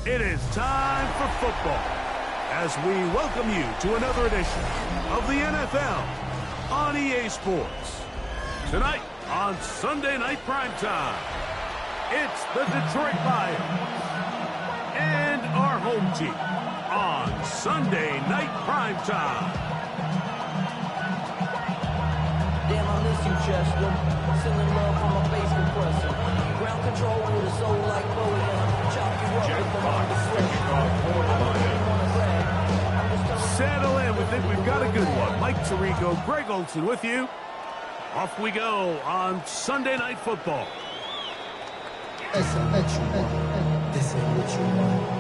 It is time for football as we welcome you to another edition of the NFL on EA Sports. Tonight on Sunday Night Primetime, it's the Detroit Lions and our home team on Sunday Night Primetime. Damn, I miss you, Chester. Sending love from my face compressor. Ground control with a soul like Bowie. Chop you up with the mind of Settle in. We think we've got a good one. Mike Tirico, Greg Olson with you. Off we go on Sunday Night Football. This ain't what you want.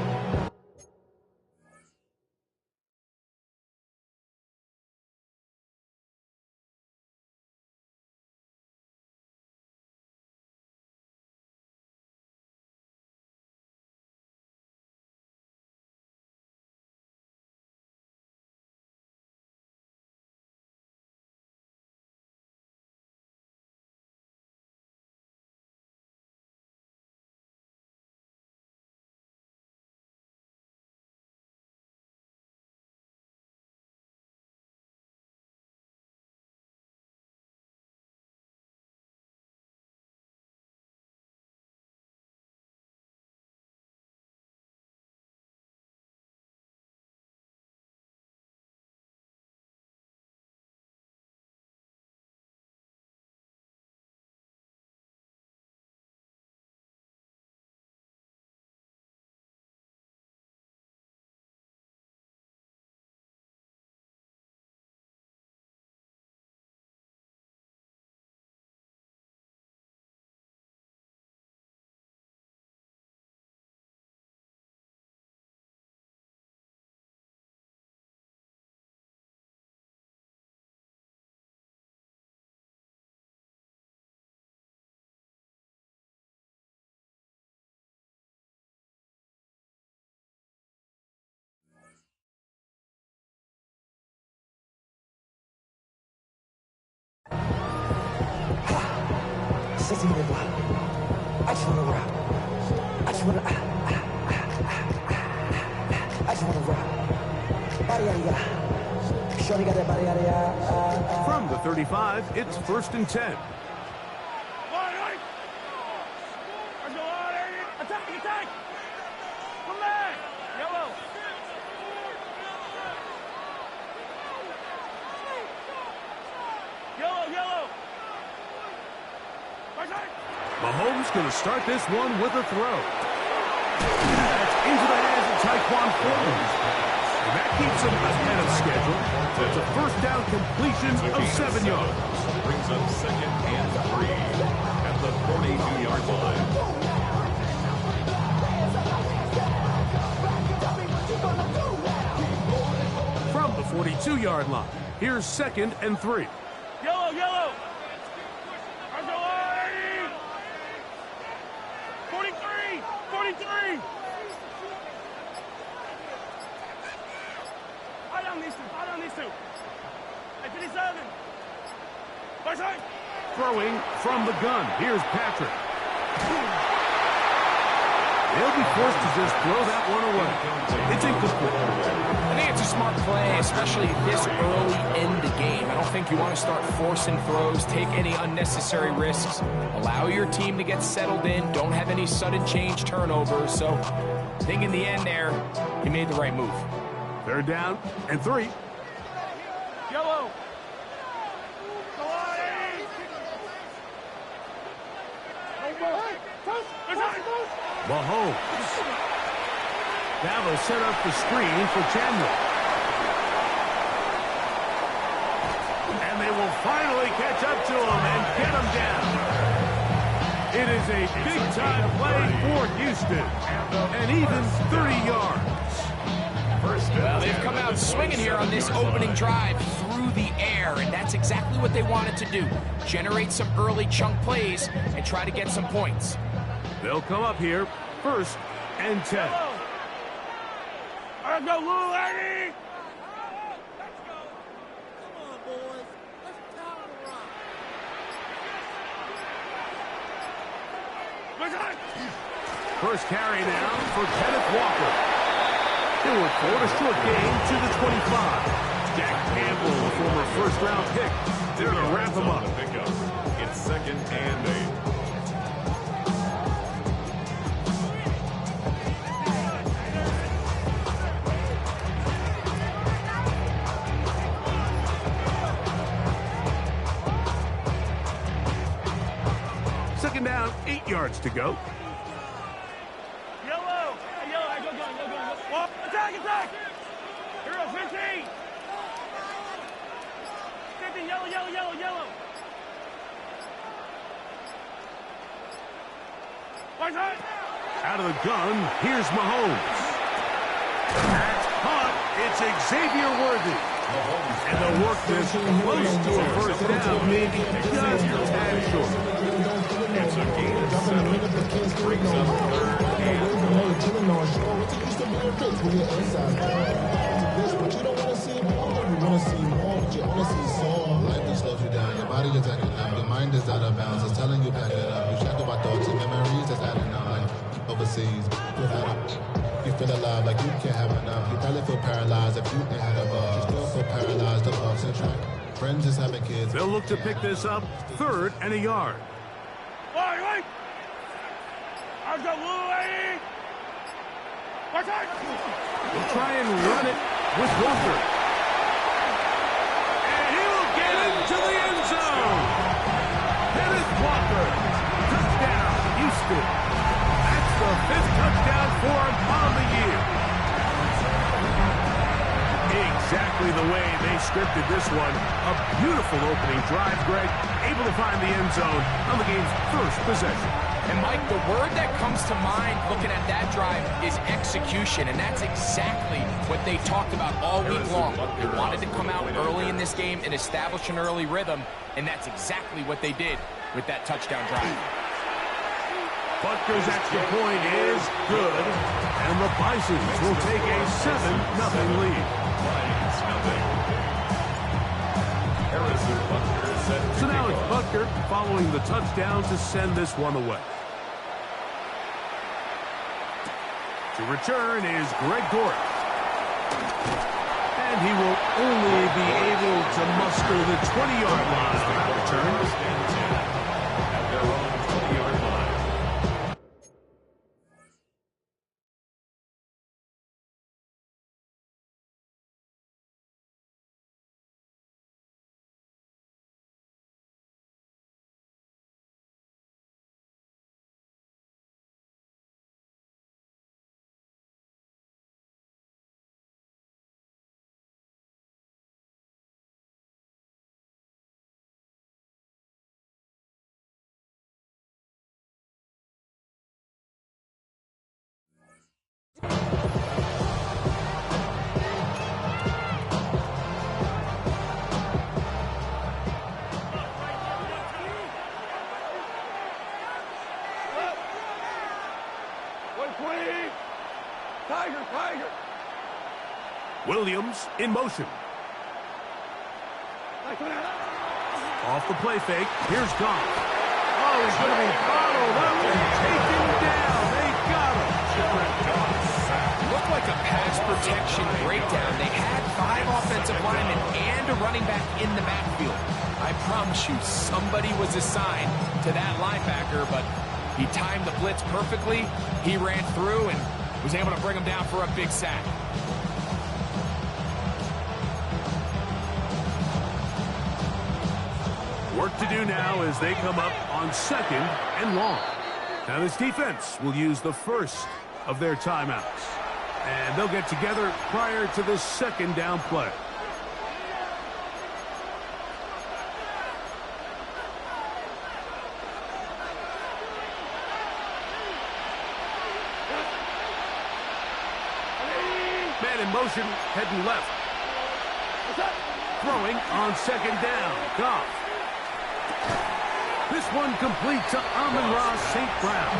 I just wanna rock. I just wanna rock. Body yada. Shorty got that body yada. From the 35, it's 1st and 10. Attack! Come back! Yellow! Yellow! Mahomes going to start this one with a throw. That's into the hands of Tyquan Thornton. And that keeps him ahead of schedule. That's a first down completion of 7 yards. Brings up 2nd and 3 at the 42-yard line. From the 42-yard line, here's 2nd and 3. Yellow! 43! Eye down these two. Hey, 57. Throwing from the gun, here's Patrick. They'll be forced to just throw that one away. It's incomplete. I think it's a smart play, especially this early in the game. I don't think you want to start forcing throws, take any unnecessary risks. Allow your team to get settled in. Don't have any sudden change turnovers. So I think in the end there, he made the right move. 3rd down and 3. Yellow! Mahomes. Now set up the screen for Chandler. And they will finally catch up to him and get him down. It is a big-time play for Houston. And even 30 yards. Well, they've come out swinging here on this opening drive through the air, and that's exactly what they wanted to do. Generate some early chunk plays and try to get some points. They'll come up here, 1st and 10. Let's go, Lou Lady! First carry down for Kenneth Walker. They will forward a short gain to the 25. Jack Campbell, the former first-round pick, there to wrap him up. It's 2nd and 8. Second down, 8 yards to go. Yellow! Hey, yellow, hey, go. Attack! Hero, 15! 50, yellow. Out of the gun, here's Mahomes. That's caught. It's Xavier Worthy. And they'll work this close to a first down, maybe just a tad short. It's a gain of 7. Brings up 3rd and 8. Life slows you down. Your body is acting up. Your mind is out of bounds. It's telling you pack it up. You shadow my thoughts and memories that's adding up. Like overseas, you had up. You feel alive like you can't have enough. You probably feel paralyzed if you ain't had a buzz. You still feel paralyzed, the bugs and track. Friends just having kids. They'll look to pick this up, 3rd and a yard. Wait! I've got Lou Lady! They'll try and run it with Walker. And he will get into the end zone. Kenneth Walker. Touchdown, Houston. That's the 5th touchdown for him on the year. Exactly the way they scripted this one. A beautiful opening drive, Greg. Able to find the end zone on the game's first possession. And, Mike, the word that comes to mind looking at that drive is execution, and that's exactly what they talked about all week long. They wanted to come out early in this game and establish an early rhythm, and that's exactly what they did with that touchdown drive. Butker's extra point is good, and the Bisons will take a 7-0 lead. So now it's Butker following the touchdown to send this one away. To return is Greg Dortch. And he will only be able to muster the 20-yard line on that return. At their own 20-yard line. Tiger! Williams in motion. Off the play fake. Here's Goff. Oh, he's going to be followed up and taken down. They got him. Looked like a pass protection breakdown. They had 5 offensive linemen and a running back in the backfield. I promise you, somebody was assigned to that linebacker, but he timed the blitz perfectly. He ran through and was able to bring him down for a big sack. Work to do now as they come up on 2nd and long. Now this defense will use the first of their timeouts. And they'll get together prior to the second down play. Man in motion, heading left. Throwing on second down. Goff. This one complete to Amon-Ra St. Brown.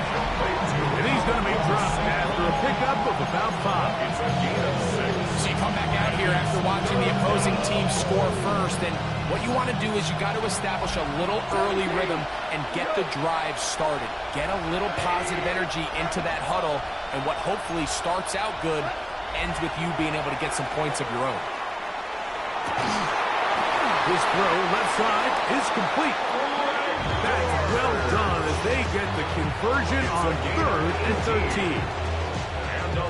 And he's going to be dropped after a pickup of about 5. So you come back out here after watching the opposing team score first, and what you want to do is you got to establish a little early rhythm and get the drive started. Get a little positive energy into that huddle, and what hopefully starts out good ends with you being able to get some points of your own. His throw left side is complete. That's well done as they get the conversion on 3rd and 13.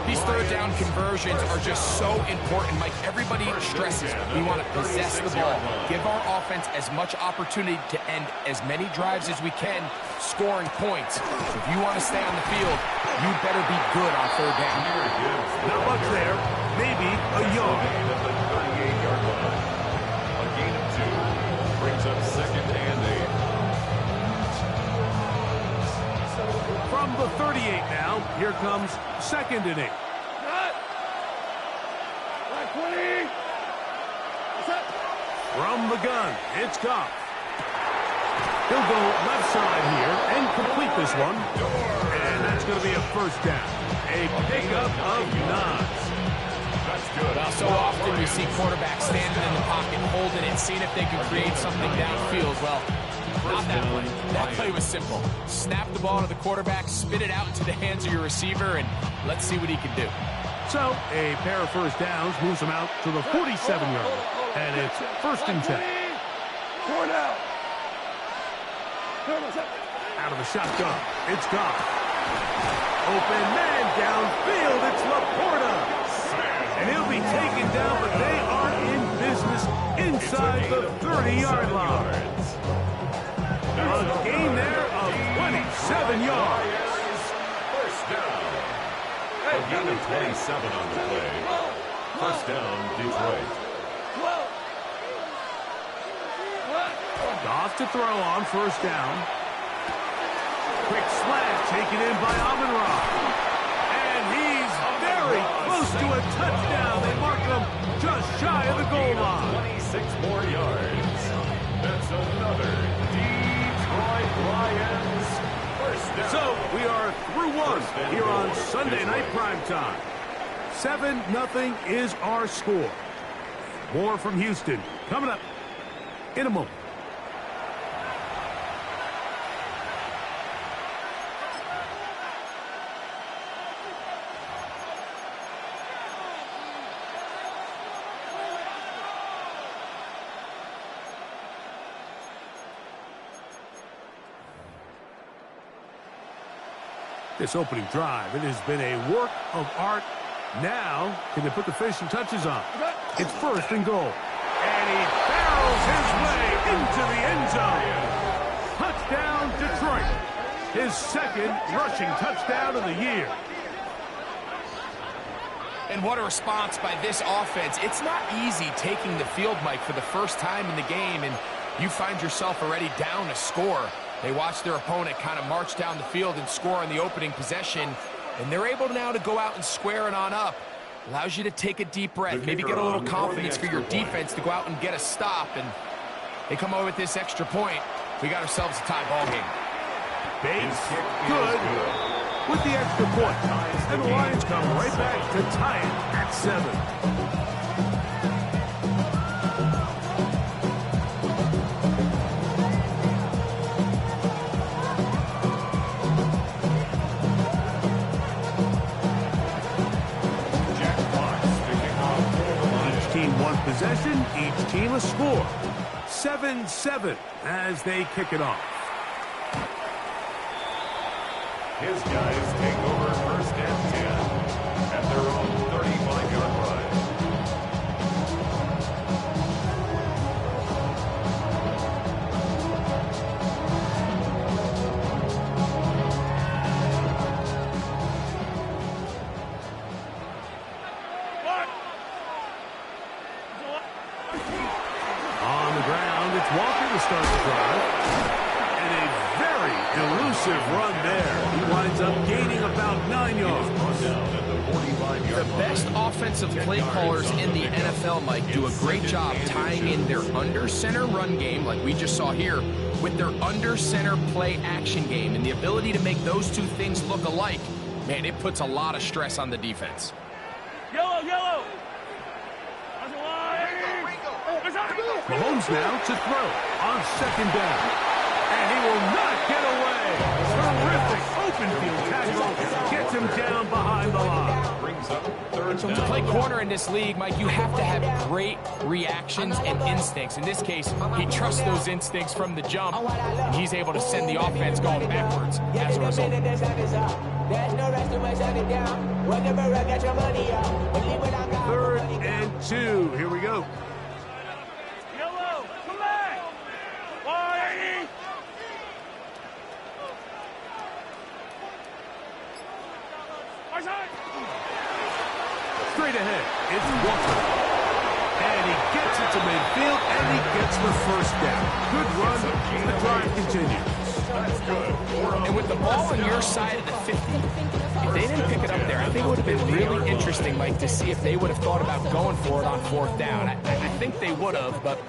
These third down conversions are just so important, Mike. Everybody stresses we want to possess the ball, give our offense as much opportunity to end as many drives as we can, scoring points. So if you want to stay on the field, you better be good on third down. Not much there, maybe a yard. A gain of 2 brings up 2nd and 8. From the 38 now, here comes 2nd and 8. From the gun, it's Goff. He'll go left side here and complete this one. And that's going to be a first down. A pickup of 9. That's good. Well, so often we see quarterbacks standing in the pocket, holding it, seeing if they can create something downfield. Well, not that play. That play was simple. Snap the ball to the quarterback, spit it out into the hands of your receiver, and let's see what he can do. So, a pair of first downs moves them out to the 47-yard. And it's 1st and 10. Out of the shotgun, it's Goff. Open man downfield, it's Laporta. And he'll be taken down, but they are in business inside the 30-yard line. A gain there of 27 yards. First down. A gain of 27 on the play. First down, Detroit. Goff to throw on first down. Quick slant taken in by Amon-Ra. And he's very close to a touchdown. They mark him just shy of the goal line. 26 more yards. That's another Detroit Lions first down. So we are through one here on Sunday Night Primetime. 7-0 is our score. More from Houston coming up in a moment. This opening drive, it has been a work of art. Now, can they put the finishing touches on? It's 1st and goal. And he barrels his way into the end zone. Touchdown, Detroit. His 2nd rushing touchdown of the year. And what a response by this offense. It's not easy taking the field, Mike, for the first time in the game, and you find yourself already down a score. They watch their opponent kind of march down the field and score on the opening possession, and they're able now to go out and square it on up. Allows you to take a deep breath, maybe get a little confidence for your defense to go out and get a stop, and they come away with this extra point. We got ourselves a tie ball game. Base, good, with the extra point. And the Lions come right back to tie it at 7. One possession, each team a score. 7-7 as they kick it off. His guys take over 1st and 10 at their own 35-yard line. On the ground, it's Walker to start the drive. And a very elusive run there. He winds up gaining about 9 yards. The best offensive play callers in the NFL, Mike, do a great job tying in their under-center run game, like we just saw here, with their under-center play action game. And the ability to make those two things look alike, man, it puts a lot of stress on the defense. Yellow, yellow. Mahomes now to throw on second down. And he will not get away. Terrific open field tackle. Gets him down behind the line. To play corner in this league, Mike, you have to have great reactions and instincts. In this case, he trusts those instincts from the jump, and he's able to send the offense going backwards as a result. Third and 2. Here we go. Yellow, come back. 180. Straight ahead, it's Walker. And he gets it to midfield, and he gets the first down. Good run. The drive continues. And with the ball on your side of the 50, if they didn't pick it up there, I think it would have been really interesting, Mike, to see if they would have thought about going for it on fourth down. I think they would have, but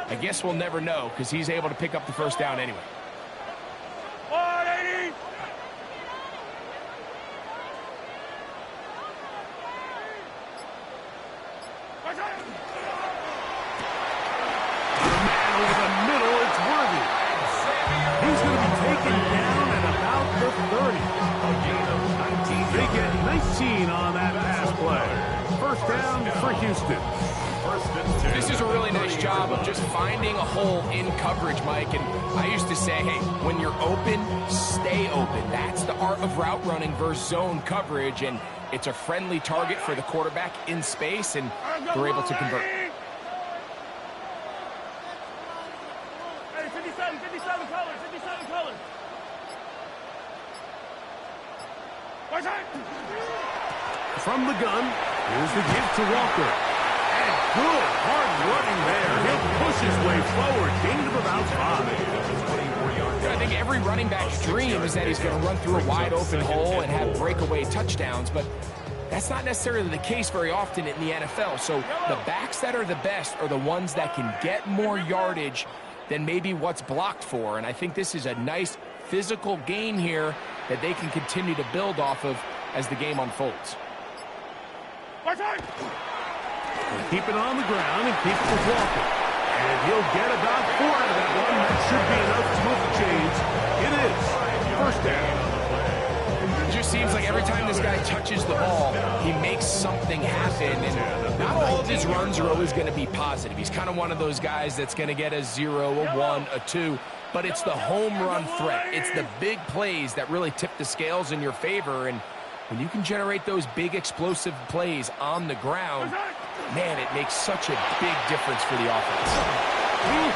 I guess we'll never know because he's able to pick up the first down anyway. 180. Over the middle, it's Worthy. He's going to be taken down at about the 30. They get 19 on that pass play. First down for Houston. This is a really nice job of just finding a hole in coverage, Mike. And I used to say, hey, when you're open, stay open. That's the art of route running versus zone coverage. And it's a friendly target for the quarterback in space, and they're able to convert. Hey, 57 colors, 57 colors. From the gun, here's the give to Walker. And good hard running there. He'll push his way forward. Gain of about 5. I think every running back's dream is that he's going to run through a wide open hole and have breakaway touchdowns, but that's not necessarily the case very often in the NFL. So the backs that are the best are the ones that can get more yardage than maybe what's blocked for. And I think this is a nice physical gain here that they can continue to build off of as the game unfolds. Keep it on the ground and keep it with Walker. And he'll get about 4 out of that one. That should be enough to move the chains. It is first down. It just seems like every time this guy touches the ball, he makes something happen. And not all of his runs are always going to be positive. He's kind of one of those guys that's going to get a 0, a 1, a 2. But it's the home run threat. It's the big plays that really tip the scales in your favor. And when you can generate those big explosive plays on the ground, man, it makes such a big difference for the offense. And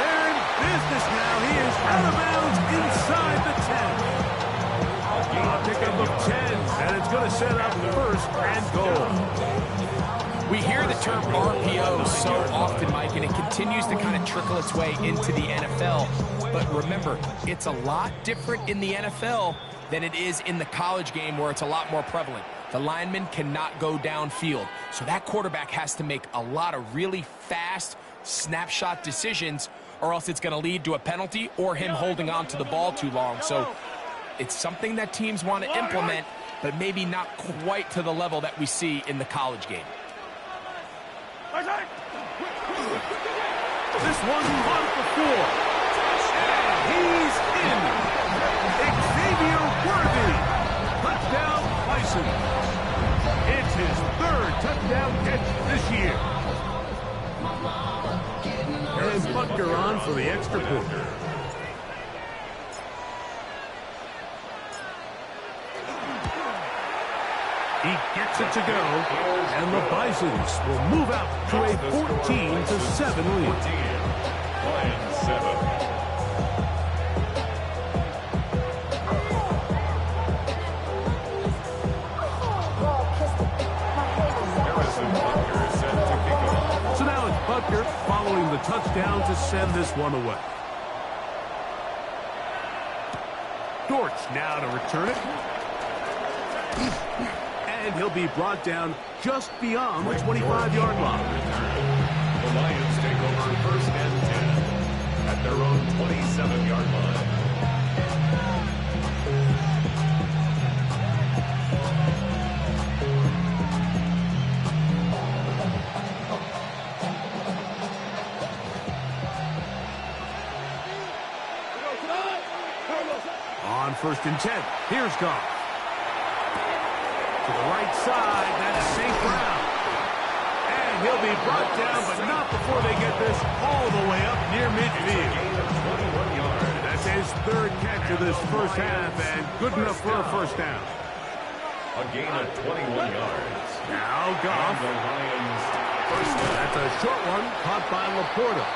they're in business now. He is out of bounds inside the 10. A pickup of 10, and it's going to set up first and goal. We hear the term RPO so often, Mike, and it continues to kind of trickle its way into the NFL. But remember, it's a lot different in the NFL than it is in the college game where it's a lot more prevalent. The lineman cannot go downfield, so that quarterback has to make a lot of really fast snapshot decisions, or else it's going to lead to a penalty or him holding on to the ball too long. So it's something that teams want to implement, but maybe not quite to the level that we see in the college game. This one on the floor. And he's in. Xavier Worthy. Touchdown, Bison. It's his 3rd touchdown catch this year. And Butker on for the extra point. He gets it to go, and the Bisons will move out to a 14-7 lead. Lions 7. So Butker following the touchdown to send this one away. Dortch now to return it. And he'll be brought down just beyond the 25-yard line. The Lions take over first and 10 at their own 27-yard line. On first and 10, here's Goff. To the right side, that's St. Brown. And he'll be brought down, but not before they get this all the way up near midfield. That's his third catch of this first half, and good enough for a first down. A gain of 21 yards. Now Goff. The Lions first down. That's a short one, caught by Laporta.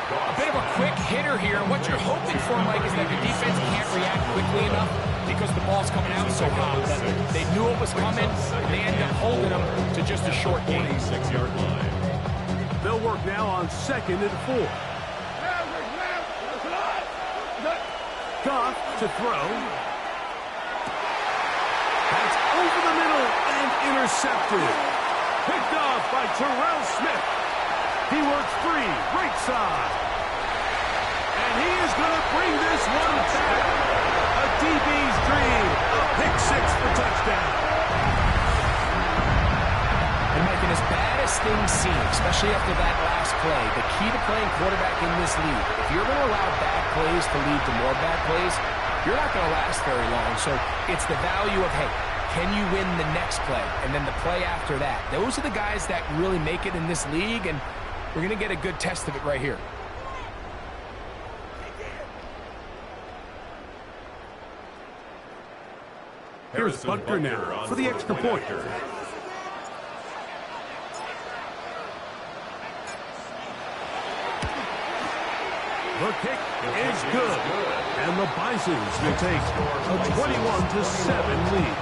A bit of a quick hitter here. What you're hoping for, Mike, is that the defense can't react quickly enough because the ball's coming out so hot. That they knew it was coming, and they end up holding them to just a short gain. 26-yard line. They'll work now on second and 4. Goff to throw. That's over the middle and intercepted. Picked off by Terrell Smith. He works free, right side. And he is going to bring this one back. A DB's dream. A pick six for touchdown. And making as bad as things seem, especially after that last play, the key to playing quarterback in this league, if you're going to allow bad plays to lead to more bad plays, you're not going to last very long. So it's the value of, hey, can you win the next play? And then the play after that. Those are the guys that really make it in this league, and we're going to get a good test of it right here. Here's Butker now for the extra point. The kick is good. And the Bisons will take a 21-7 lead.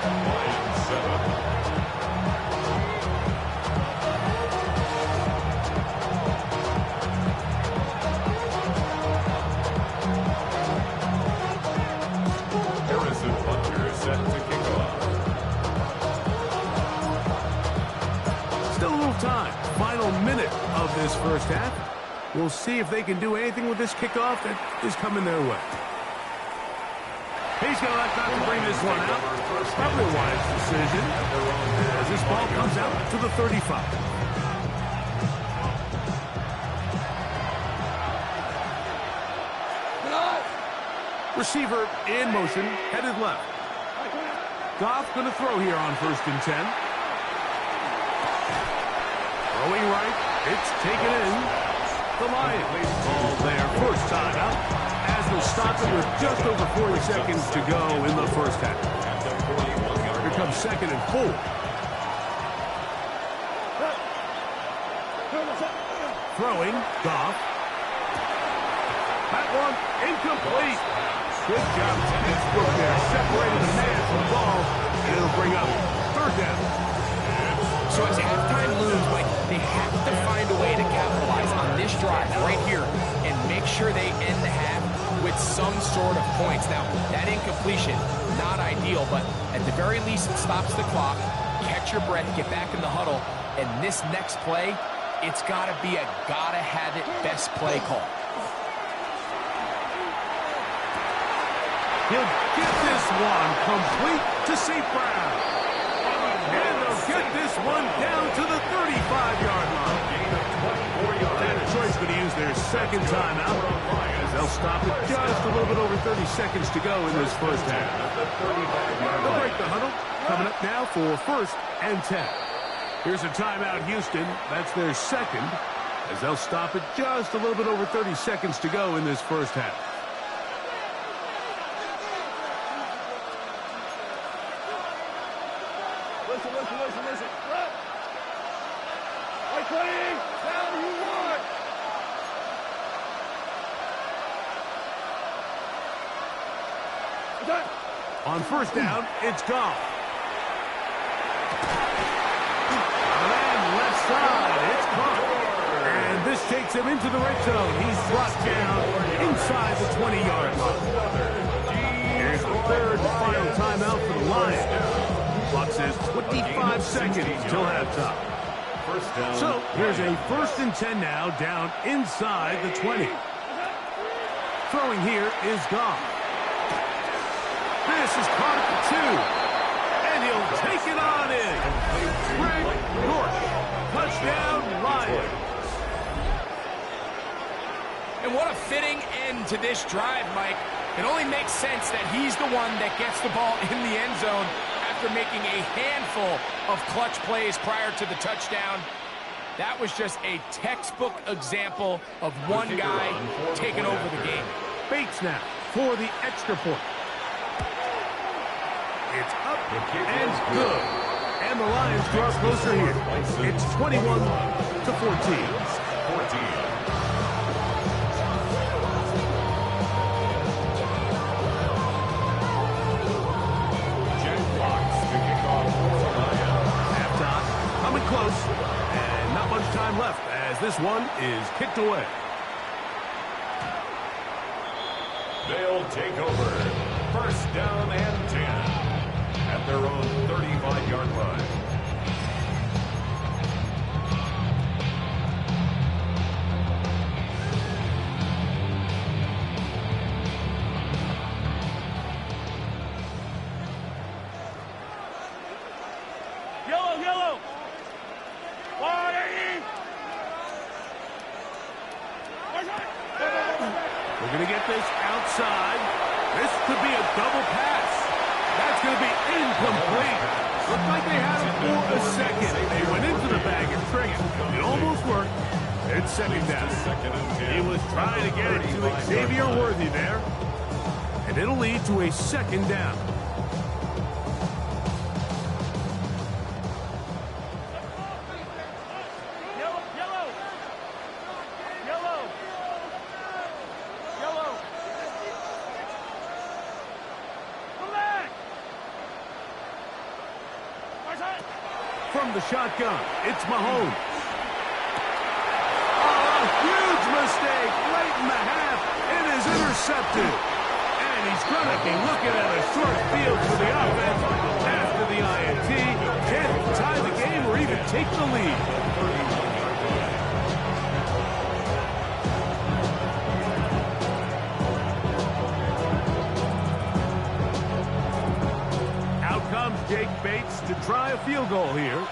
Time. Final minute of this first half. We'll see if they can do anything with this kickoff that is coming their way. He's going to elect not to bring this one out. Probably a wise decision as this ball comes out to the 35. Receiver in motion, headed left. Goff going to throw here on first and 10. Throwing right, it's taken in. The Lions call their first time out as they'll stop it with just over 40 seconds to go in the first half. Here comes second and 4. Throwing, Goff. That one incomplete. Good job, Pittsburgh there, separating the man from the ball, and it'll bring up third down. So as halftime looms, Mike, they have to find a way to capitalize on this drive right here and make sure they end the half with some sort of points. Now, that incompletion, not ideal, but at the very least, it stops the clock. Catch your breath, get back in the huddle, and this next play, it's got to be a gotta-have-it best play call. He'll get this one complete to St. Brown. And they'll get this one down to the 35-yard line. And Detroit's going to use their second timeout as they'll stop it just a little bit over 30 seconds to go in this first half. They'll break the huddle. Coming up now for first and 10. Here's a timeout, Houston. That's their second as they'll stop it just a little bit over 30 seconds to go in this first half. Listen. Run. Right, playing. Down you want. Okay. On first down, it's Goff. And left side, it's caught. And gets him into the red zone. He's brought down inside the 20-yard line. Here's the third and final timeout for the Lions. Clock says 25 seconds till halftime. So here's a 1st and 10 now, down inside the 20. Throwing here is Goff. This is caught at the 2. And he'll take it on in. Greg Dortch. Touchdown, Lions. And what a fitting end to this drive, Mike. It only makes sense that he's the one that gets the ball in the end zone after making a handful of clutch plays prior to the touchdown. That was just a textbook example of one guy taking over the game. Bates now for the extra point. It's up and good. And the Lions draw closer here. It's 21-14. Close, and not much time left as this one is kicked away. They'll take over. 1st down and 10 at their own 35-yard line. Yellow. We're going to get this outside. This could be a double pass. That's going to be incomplete. Looked like they had it for a second. They went into the bag and triggered. It almost worked. It's 2nd down. He was trying to get it to Xavier Worthy there. And it'll lead to a 2nd down. From the shotgun, it's Mahomes. Oh, a huge mistake late in the half. It is intercepted. And he's going to be looking at a short field for the offense after the INT. Can't tie the game or even take the lead. Jake Bates to try a field goal here.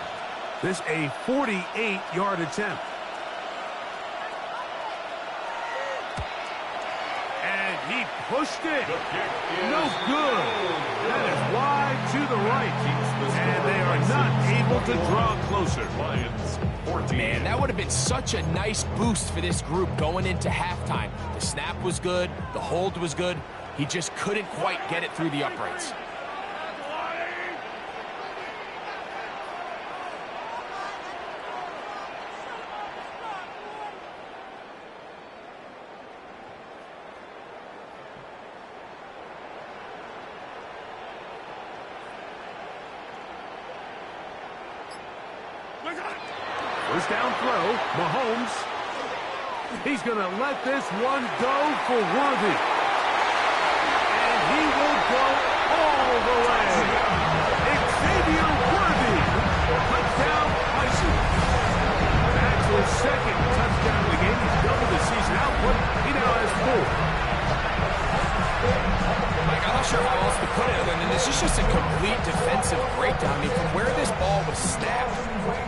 This a 48-yard attempt. And he pushed it. No good. That is wide to the right. And they are not able to draw closer. Lions 14. Man, that would have been such a nice boost for this group going into halftime. The snap was good. The hold was good. He just couldn't quite get it through the uprights. First down throw, Mahomes. He's going to let this one go for Worthy. And he will go all the way. Xavier Worthy. Touchdown, Tyson. That's his 2nd touchdown of the game. He's doubled the season output. He now has 4. Mike, I'm not sure how else to put it other than this is just a complete defensive breakdown. I mean, from where this ball was snapped,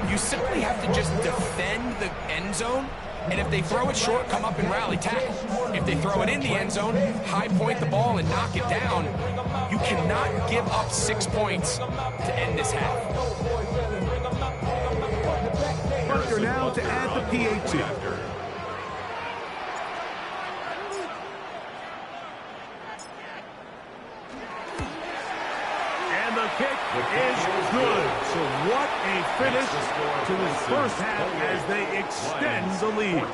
you simply have to just defend the end zone, and if they throw it short, come up and rally tackle. If they throw it in the end zone, high point the ball and knock it down. You cannot give up 6 points to end this half. Parker now to add the PAT. Kick is good. So what a finish to this first half as they extend the lead.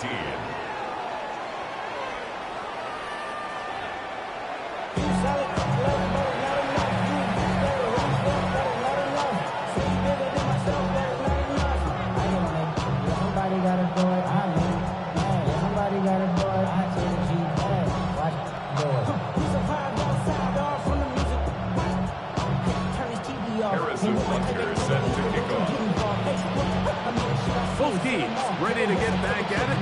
Both teams ready to get back at it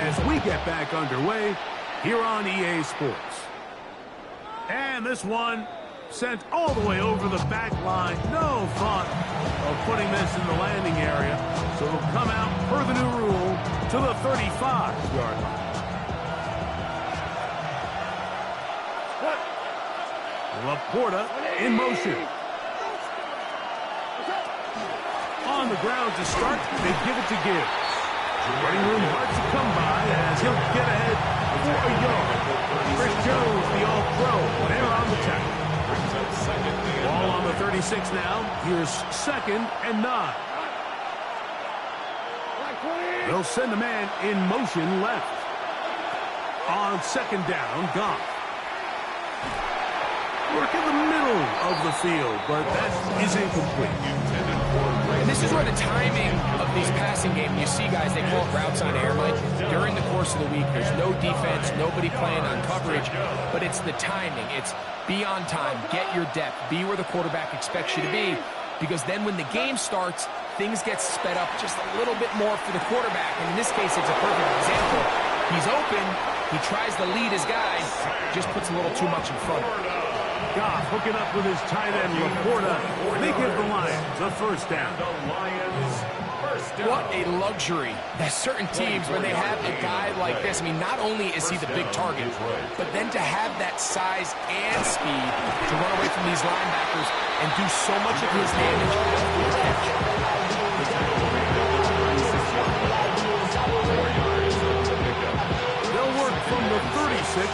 as we get back underway here on EA Sports. And this one sent all the way over the back line. No thought of putting this in the landing area. So it'll come out per the new rule to the 35-yard line. Laporta in motion. On the ground to start, they give it to Gibbs. Running room hard to come by as he'll get ahead for a yard. Chris Jones, the all-pro, there on the tackle. Ball on the 36 now. Here's 2nd and 9. They'll send a man in motion left. On 2nd down, Goff. Work in the middle of the field, but that is incomplete. And this is where the timing of these passing games, you see guys, they call it routes on air, Mike. During the course of the week, there's no defense, nobody playing on coverage, but it's the timing. It's be on time, get your depth, be where the quarterback expects you to be, because then when the game starts, things get sped up just a little bit more for the quarterback. And in this case, it's a perfect example. He's open, he tries to lead his guys, just puts a little too much in front of him. Goff hooking up with his tight end, Laporta. They give the Lions a first down. What a luxury. There's certain teams when they have a guy like this. I mean, not only is he the big target, but then to have that size and speed to run away from these linebackers and do so much of his damage after the catch. They'll work from the 36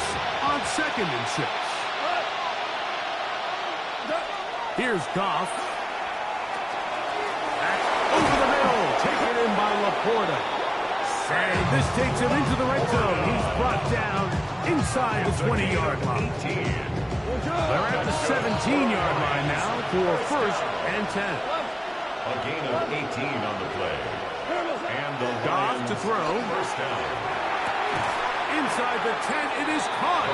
on 2nd and 6. Here's Goff. Back over the middle. Taken in by Laporta. And this takes him into the red zone. He's brought down inside the 20-yard line. They're at the 17-yard line now for 1st and 10. A gain of 18 on the play. And the Goff to throw. First down. Inside the 10, it is caught.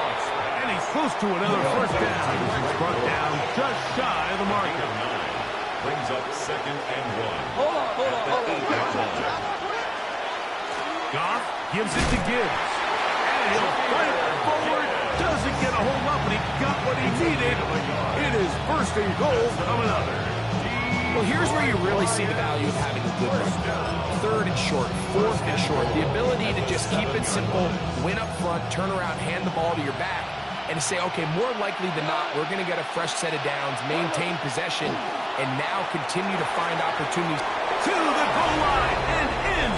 And he's close to another first down. He's brought down just shy of the marker. Brings up 2nd and 1. Hold on. Goff gives it to Gibbs. And he'll fight forward. Doesn't get a hold up, but he got what he needed. It is 1st and goal coming up. Well, here's where you really see the value of having a good run. 3rd and short, 4th and short. The ability to just keep it simple, win up front, turn around, hand the ball to your back, and to say, okay, more likely than not, we're going to get a fresh set of downs, maintain possession, and now continue to find opportunities. To the goal line and in.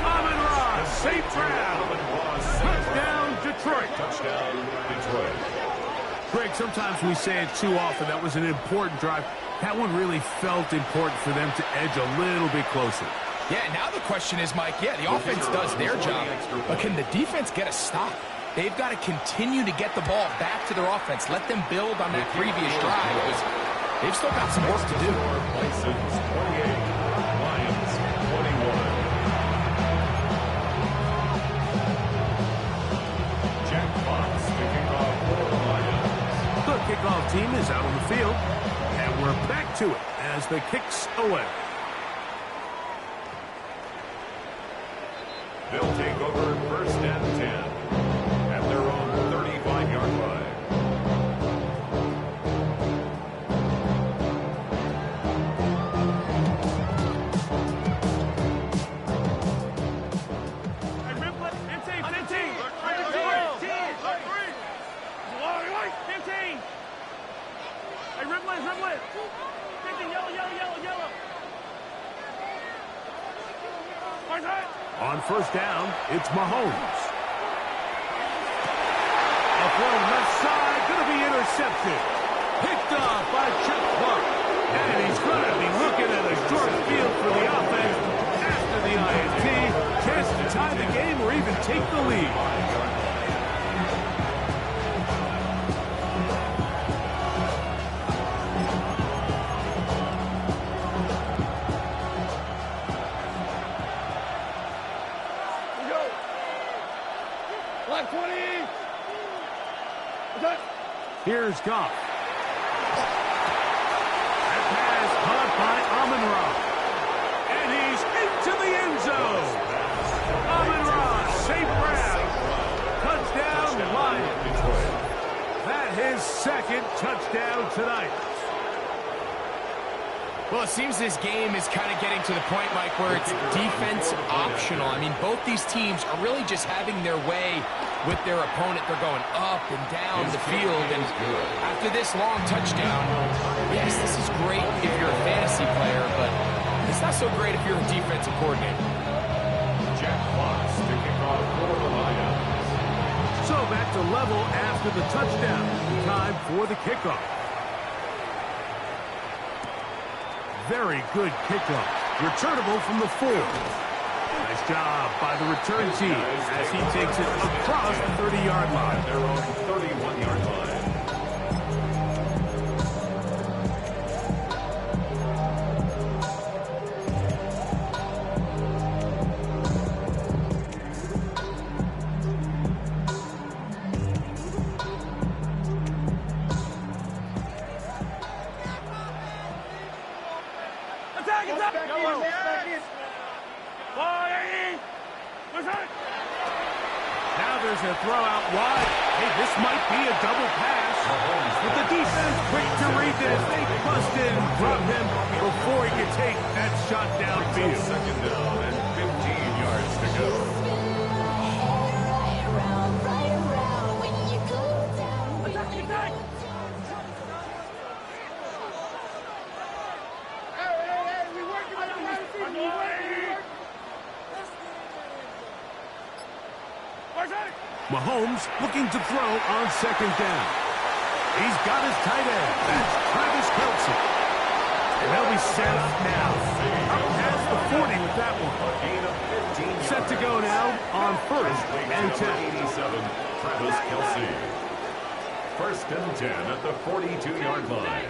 Amon-Ra, St. Brown. Touchdown, Detroit. Touchdown, Detroit. Greg, sometimes we say it too often. That was an important drive. That one really felt important for them to edge a little bit closer. Yeah, now the question is, Mike, yeah, the offense does their job, but can the defense get a stop? They've got to continue to get the ball back to their offense. Let them build on that previous drive because they've still got some work to do. Bisons 28, Lions 21. Jack Fox, the kickoff for the Lions. The kickoff team is out on the field, and we're back to it as the kick's away. They'll take over 1st and 10 at their own 35-yard line. On 1st down, it's Mahomes. A throw left side, going to be intercepted. Picked off by Chuck Clark. And he's going to be looking at a short field for the offense after the INT. Chance to tie the game or even take the lead. Here's Goff. That pass caught by Amon-Ra. And he's into the end zone. it seems this game is kind of getting to the point, Mike, where it's defense optional. I mean, both these teams are really just having their way with their opponent. They're going up and down the field, and after this long touchdown, yes, this is great if you're a fantasy player, but it's not so great if you're a defensive coordinator. Jack Fox to kick off for the Lions. So back to level after the touchdown. Time for the kickoff. Very good kickoff. Returnable from the 4. Nice job by the return team as he takes it across the 30-yard line. Their own 31-yard line. Now there's a throw out wide. Hey, this might be a double pass. But the defense quick to read this. They bust in and drop him before he can take that shot downfield. Second down and 15 yards to go. Mahomes looking to throw on second down. He's got his tight end. That's Travis Kelce. And they'll be set up now. Up past the 40 with that one. Set to go now on first and 10. 87, Travis Kelce. First and 10 at the 42-yard line.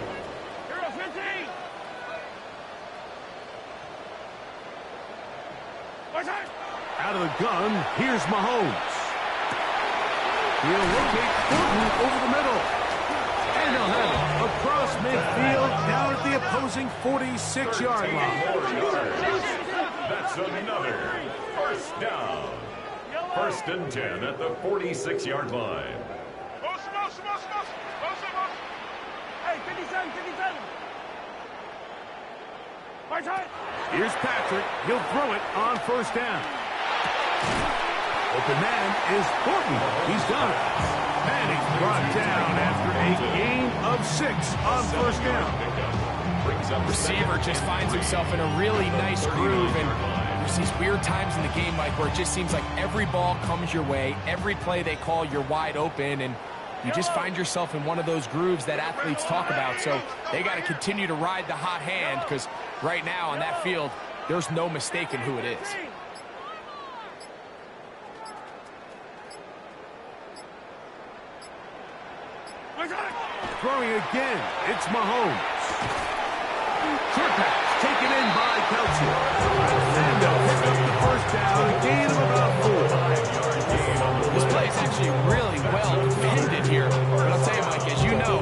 Out of the gun, here's Mahomes. He'll locate Thornton over the middle. And he'll have it across midfield down at the opposing 46-yard line. That's another first down. First and 10 at the 46-yard line. Hey, 57, 57. Here's Patrick. He'll throw it on first down. Open man is Thornton. He's done it. And he's brought down after a gain of 6 on first down. Receiver just finds himself in a really nice groove, and there's these weird times in the game, Mike, where it just seems like every ball comes your way, every play they call, you're wide open, and you just find yourself in one of those grooves that athletes talk about. So they got to continue to ride the hot hand, because right now on that field, there's no mistaking who it is. Throwing again, it's Mahomes. Short pass taken in by Kelce. And they'll pick up the first down, a gain of about 4. This play is actually really well defended here. But I'll tell you, Mike, as you know,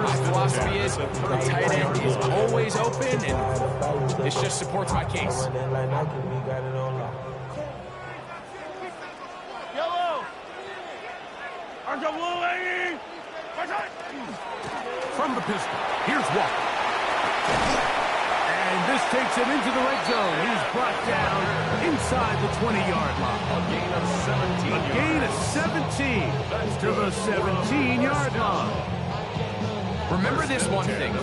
my philosophy is the tight end is always open, and this just supports my case. Yellow. From the pistol, here's Walker. And this takes him into the red zone. He's brought down inside the 20-yard line. A gain of 17. A gain of 17 to the 17-yard line. Remember this one thing.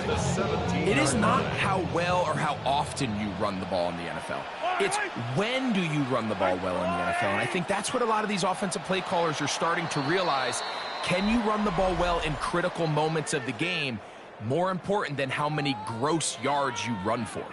It is not how well or how often you run the ball in the NFL. It's when do you run the ball well in the NFL. And I think that's what a lot of these offensive play callers are starting to realize. Can you run the ball well in critical moments of the game? More important than how many gross yards you run for.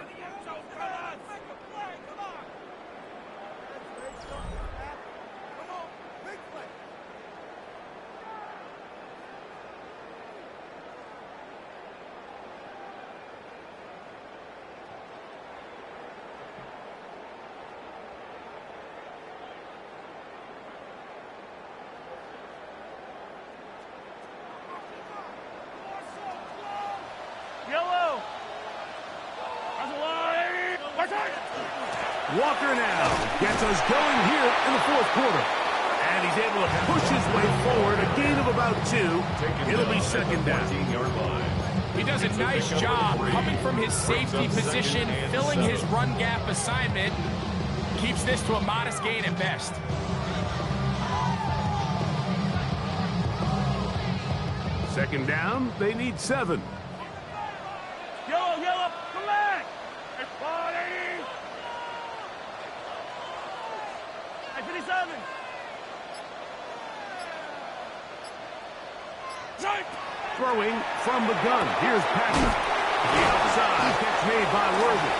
Walker now gets us going here in the fourth quarter. And he's able to push his way forward, a gain of about 2. It'll be second down. He does a nice job coming from his safety position, filling his run gap assignment. Keeps this to a modest gain at best. Second down, they need 7. Yellow, yellow, come back! It's 40! Hey, 57! Right! Throwing from the gun. Here's Patrick. The outside catch made by Worthy.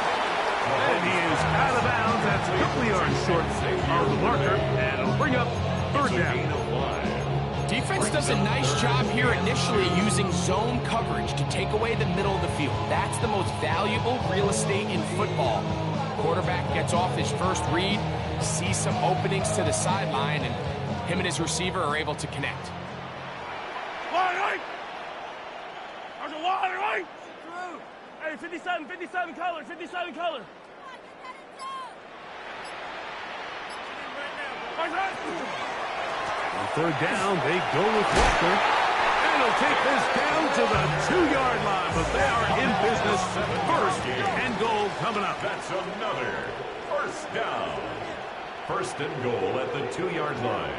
And he is out of bounds. That's a couple of yards short of the marker. And it'll bring up third down. Defense does a nice job here initially using zone coverage to take away the middle of the field. That's the most valuable real estate in football. Quarterback gets off his first read, sees some openings to the sideline, and him and his receiver are able to connect. Wide right! There's a wide right! Hey, 57 color, 57 color. Wide right! On third down, they go with Walker. And he'll take this down to the 2-yard line, but they are in business. First and goal coming up. That's another first down. First and goal at the 2-yard line.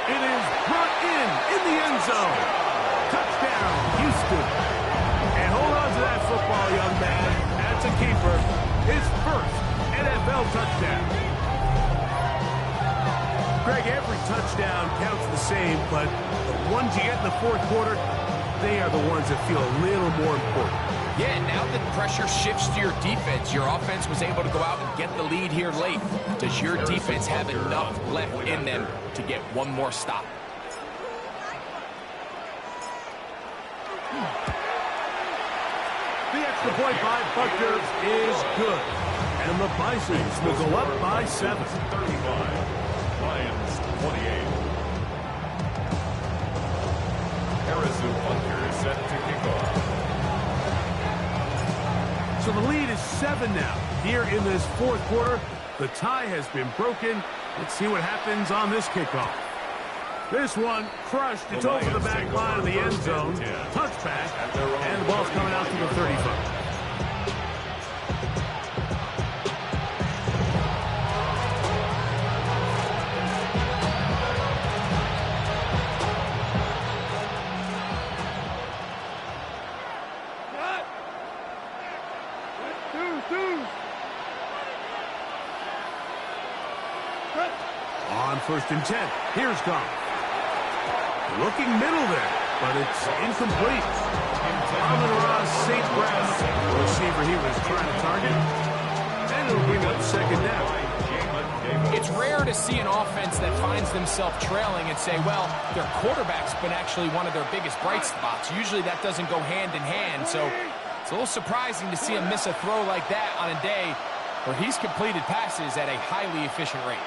It is brought in the end zone. Touchdown, Houston. And hold on to that football, young man. That's a keeper. His first NFL touchdown. Greg, every touchdown counts the same, but the ones you get in the fourth quarter, they are the ones that feel a little more important. Yeah, now that pressure shifts to your defense, your offense was able to go out and get the lead here late. Does your defense have enough left in them to get one more stop? The extra point by Buckner is good. And the Bisons will go up by 7. 35. Lions 28. Harrison Buckner is set to kick off. So the lead is 7 now. Here in this fourth quarter, the tie has been broken. Let's see what happens on this kickoff. This one crushed. It's over the back line of the end zone. Touchback. And the ball's coming out to the 35. On first and 10, here's Goff. Looking middle there, but it's incomplete. Amon-Ra St. Brown, the receiver he was trying to target. And it'll bring up second down. It's rare to see an offense that finds themselves trailing and say, well, their quarterback's been actually one of their biggest bright spots. Usually that doesn't go hand in hand, so it's a little surprising to see him miss a throw like that on a day where he's completed passes at a highly efficient rate.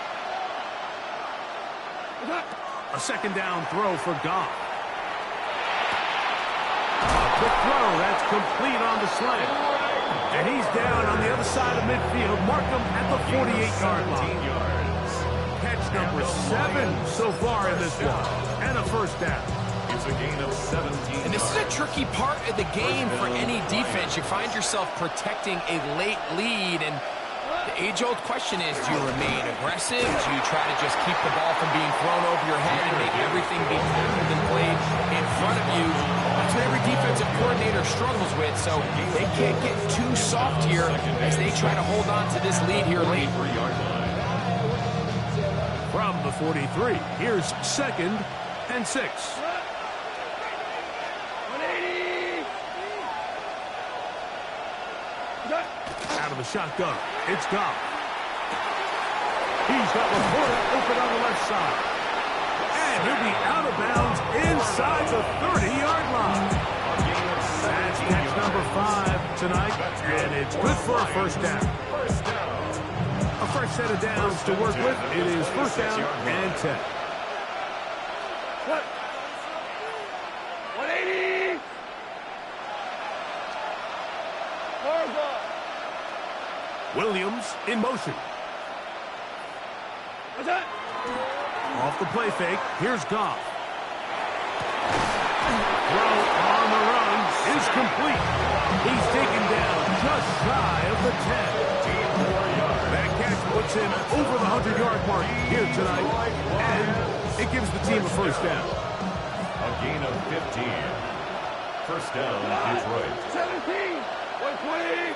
A second down throw for Goff. A quick throw, that's complete on the slant. And he's down on the other side of midfield. Mark him at the 48-yard line. Catch number 7 so far in this one. And a first down. It's a gain of 17. And this is a tricky part of the game for any defense. You find yourself protecting a late lead, and the age-old question is, do you remain aggressive? Do you try to just keep the ball from being thrown over your head and make everything be tackled and played in front of you? That's what every defensive coordinator struggles with, so they can't get too soft here as they try to hold on to this lead here late. From the 43, here's second and 6. Out of the shotgun, it's Goff. He's got Laporta open on the left side. And he'll be out of bounds inside the 30-yard line. That's catch number 5 tonight, and it's good for a first down. A fresh set of downs to work with. It is first down and 10. 180! Williams in motion. Off the play fake. Here's Goff. Throw on the run is complete. He's taken down just shy of the 10. That catch puts him over the 100-yard mark here tonight, and it gives the team a first down. A gain of 15. First down, Detroit. 17. 120.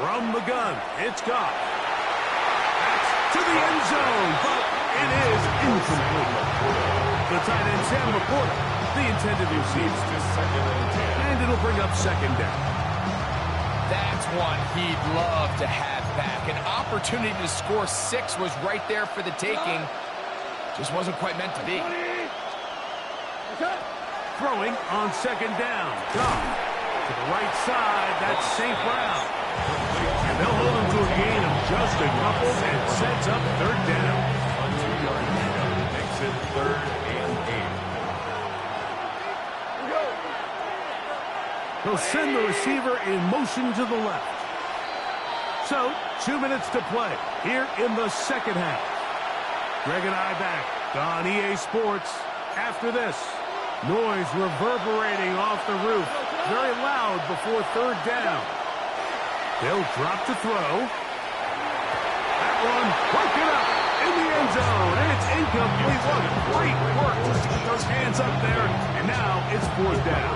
From the gun, it's Goff. That's to the end zone, but it is incomplete. The tight end, Sam Laporta, the intended receiver. And it'll bring up second down. That's one he'd love to have back. An opportunity to score 6 was right there for the taking. Just wasn't quite meant to be. Throwing on second down. Goff to the right side. That's St. Brown. And they'll hold him to a gain of just a couple and sets up third down. A 2-yard pickup makes it 3rd and 8. He'll send the receiver in motion to the left. So, 2 minutes to play here in the second half. Greg and I back on EA Sports. After this, noise reverberating off the roof. Very loud before third down. They'll drop to throw. That one broken up in the end zone, and it's incomplete. What great work just to get those hands up there, and now it's fourth down.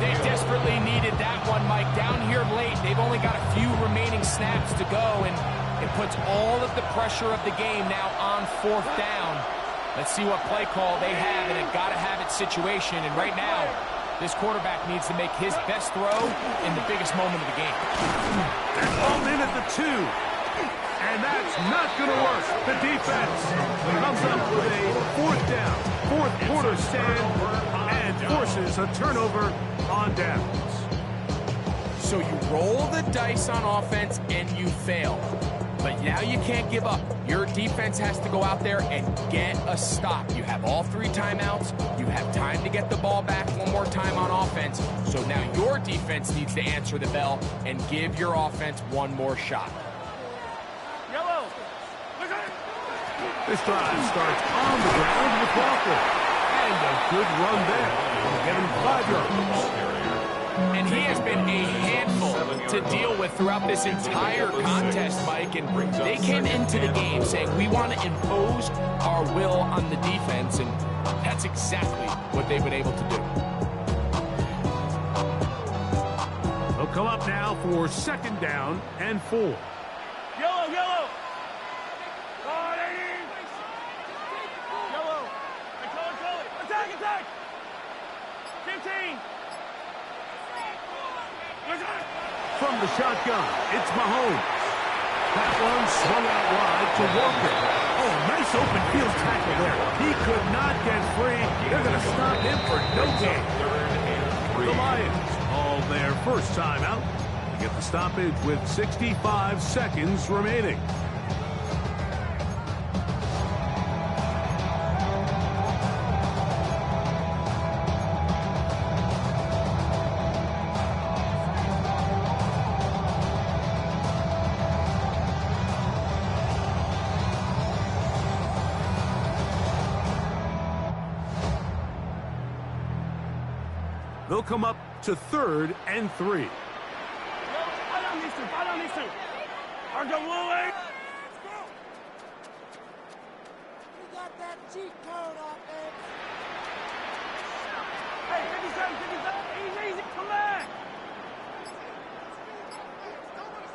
They desperately needed that one, Mike. Down here late, they've only got a few remaining snaps to go, and it puts all of the pressure of the game now on fourth down. Let's see what play call they have in a gotta-have-it situation, and right now, this quarterback needs to make his best throw in the biggest moment of the game. They're called in at the 2. And that's not going to work. The defense comes up with a fourth down, fourth quarter stand, and forces a turnover on downs. So you roll the dice on offense and you fail. But now you can't give up. Your defense has to go out there and get a stop. You have all 3 timeouts. You have time to get the ball back one more time on offense. So now your defense needs to answer the bell and give your offense one more shot. Yellow. This drive starts on the ground with Walker. And a good run there. We'll get him 5 yards. And he has been a handful to deal with throughout this entire contest, Mike. And they came into the game saying, we want to impose our will on the defense. And that's exactly what they've been able to do. They'll come up now for second down and 4. Yellow, yellow. Yellow. Call it. Attack. 15. From the shotgun, it's Mahomes. That one swung out wide to Walker. Oh, nice open field tackle there. He could not get free. They're going to stop him for no gain. The Lions call their first timeout. They get the stoppage with 65 seconds remaining. They'll come up to 3rd and 3. I don't need to. Argo Lily. You got that cheat code offense. Hey, 57. Easy. Come back.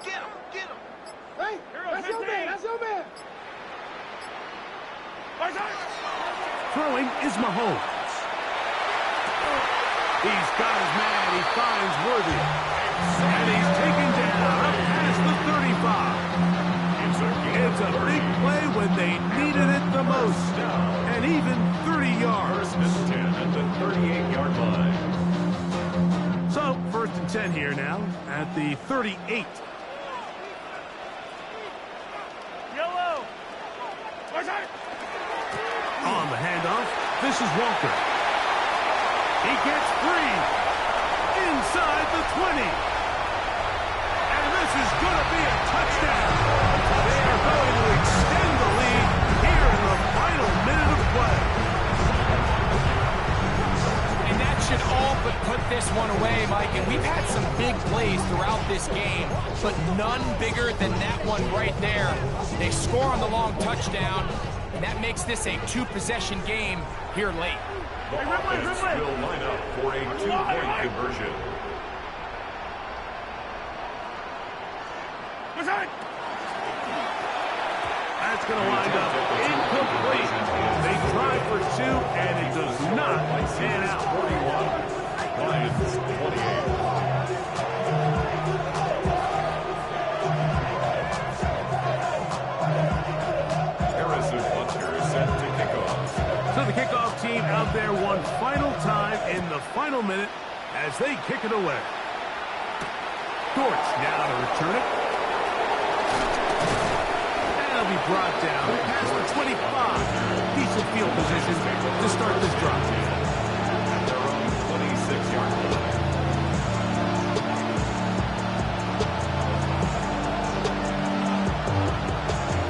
Get him. Hey, that's your man. Throwing is Mahomes. He's got his man. He finds Worthy. And he's taken down up past the 35. It's a big play when they needed it the most. And even 30 yards. First and 10 at the 38-yard line. So, 1st and 10 here now at the 38. Yellow. On on the handoff. This is Walker. He gets free inside the 20. And this is going to be a touchdown. They are going to extend the lead here in the final minute of play. And that should all but put this one away, Mike. And we've had some big plays throughout this game, but none bigger than that one right there. They score on the long touchdown, and that makes this a two-possession game here late. The offense will line up for a two-point conversion. That's going to wind up incomplete. They try for two, and it does not pan out. 41, Lions 28. So the kickoff team out there one final time in the final minute as they kick it away. Dortch now to return it. And it'll be brought down past the 25. Decent field position to start this drive. At their own 26-yard line.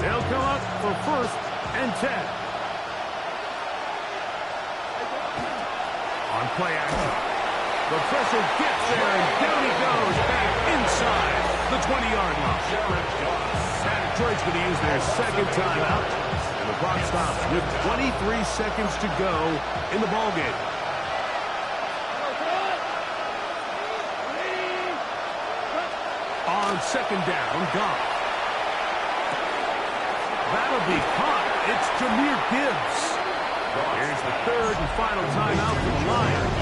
They'll come up for 1st and 10. On play action. The pressure gets there, and down he goes back inside the 20-yard line. And Detroit's going to use their second timeout, and the clock stops with 23 seconds to go in the ballgame. On second down, Goff. That'll be caught. It's Jahmyr Gibbs. Here's the third and final timeout for the Lions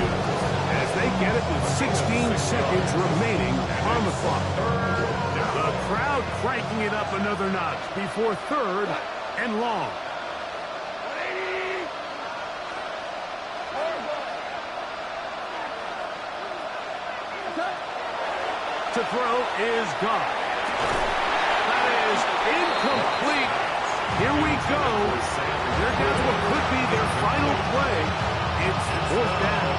as they get it with 16 seconds remaining on the clock. The crowd cranking it up another notch before 3rd and long. To throw is Goff. That is incomplete. Here we go. They're down to what could be their final play. It's 4th down.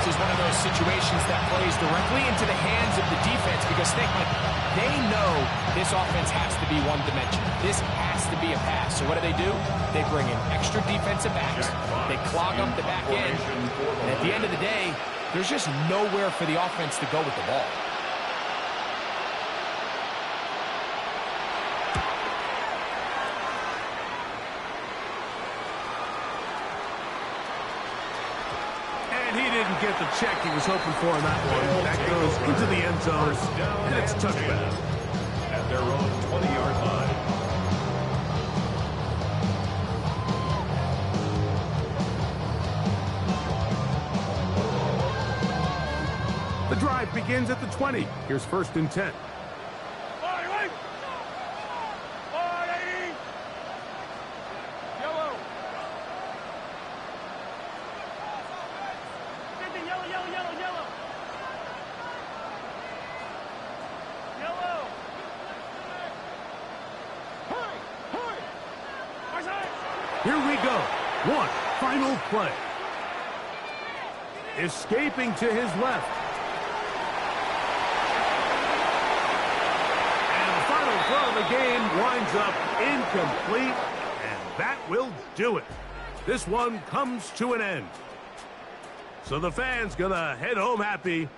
This is one of those situations that plays directly into the hands of the defense because think, like, they know this offense has to be one-dimensional. This has to be a pass. So what do? They bring in extra defensive backs. They clog up the back end. And at the end of the day, there's just nowhere for the offense to go with the ball. Get the check he was hoping for on that one. That goes into the end zone, and it's touchdown. At their own 20-yard line. The drive begins at the 20. Here's 1st and 10. Here we go. One final play. Escaping to his left. And the final throw of the game winds up incomplete. And that will do it. This one comes to an end. So the fans gonna head home happy.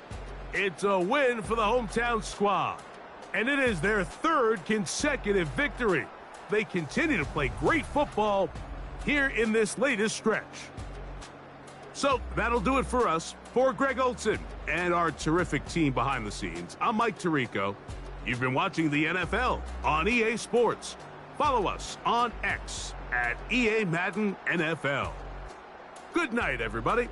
It's a win for the hometown squad. And it is their 3rd consecutive victory. They continue to play great football here in this latest stretch. So that'll do it for us. For Greg Olson and our terrific team behind the scenes, I'm Mike Tirico. You've been watching the NFL on EA Sports. Follow us on X at EA Madden NFL. Good night, everybody.